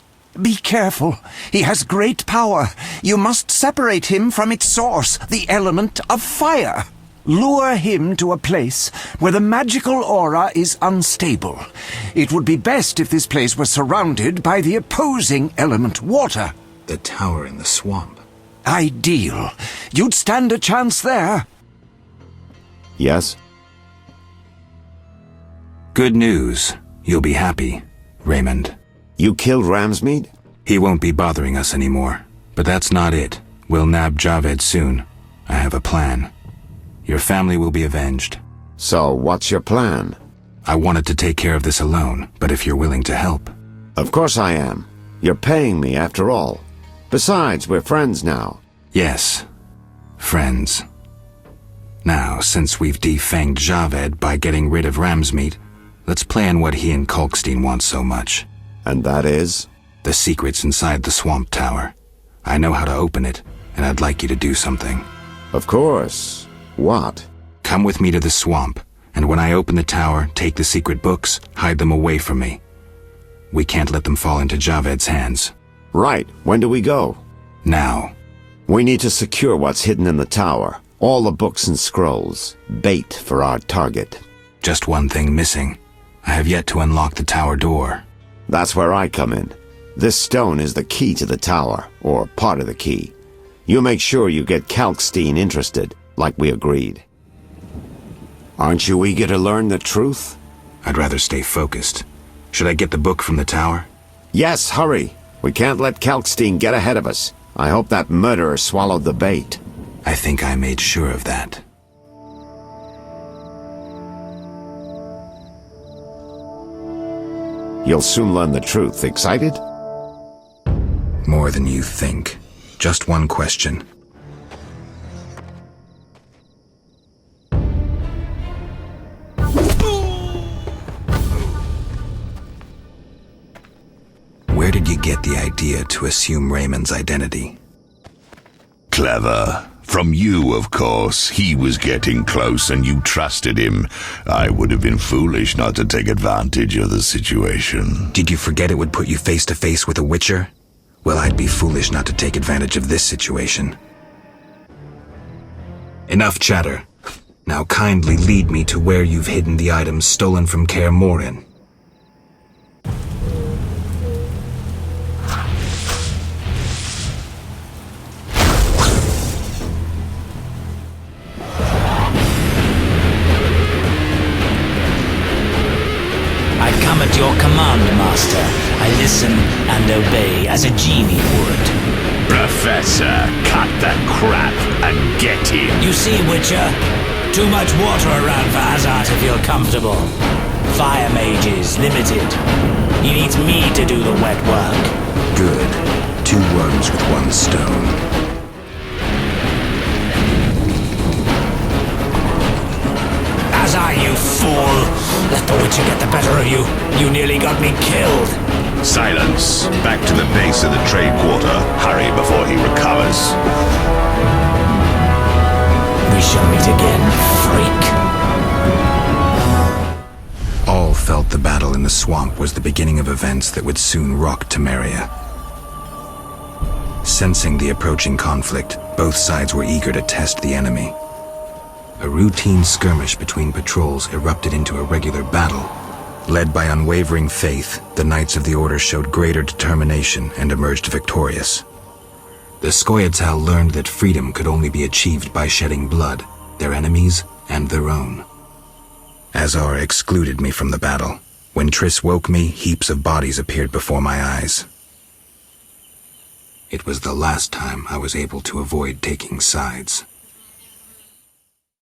Be careful. He has great power. You must separate him from its source, the element of fire. Lure him to a place where the magical aura is unstable. It would be best if this place were surrounded by the opposing element, water. The tower in the swamp. Ideal. You'd stand a chance there. Yes? Good news. You'll be happy, Raymond. You killed Ramsmeet? He won't be bothering us anymore. But that's not it. We'll nab Javed soon. I have a plan. Your family will be avenged. So, what's your plan? I wanted to take care of this alone, but if you're willing to help... Of course I am. You're paying me, after all. Besides, we're friends now. Yes. Friends. Now, since we've defanged Javed by getting rid of Ramsmeet, let's plan what he and Kalkstein want so much. And that is? The secret's inside the swamp tower. I know how to open it, and I'd like you to do something. Of course. What? Come with me to the swamp, and when I open the tower, take the secret books, hide them away from me. We can't let them fall into Javed's hands. Right. When do we go? Now. We need to secure what's hidden in the tower. All the books and scrolls. Bait for our target. Just one thing missing. I have yet to unlock the tower door. That's where I come in. This stone is the key to the tower, or part of the key. You make sure you get Kalkstein interested, like we agreed. Aren't you eager to learn the truth? I'd rather stay focused. Should I get the book from the tower? Yes, hurry. We can't let Kalkstein get ahead of us. I hope that murderer swallowed the bait. I think I made sure of that. You'll soon learn the truth. Excited? More than you think. Just one question. Where did you get the idea to assume Raymond's identity? Clever. From you, of course. He was getting close and you trusted him. I would have been foolish not to take advantage of the situation. Did you forget it would put you face to face with a Witcher? Well, I'd be foolish not to take advantage of this situation. Enough chatter. Now kindly lead me to where you've hidden the items stolen from Kaer Morhen. I come at your command, Master. I listen and obey as a genie would. Professor, cut the crap and get him. You see, Witcher? Too much water around for Azar to feel comfortable. Fire mages, limited. He needs me to do the wet work. Good. 2 worms with 1 stone. Azar, you fool! Let the Witcher get the better of you. You nearly got me killed. Silence. Back to the base of the trade quarter. Hurry before he recovers. We shall meet again, freak. All felt the battle in the swamp was the beginning of events that would soon rock Temeria. Sensing the approaching conflict, both sides were eager to test the enemy. A routine skirmish between patrols erupted into a regular battle. Led by unwavering faith, the Knights of the Order showed greater determination and emerged victorious. The Scoia'tael learned that freedom could only be achieved by shedding blood, their enemies and their own. Azar excluded me from the battle. When Triss woke me, heaps of bodies appeared before my eyes. It was the last time I was able to avoid taking sides.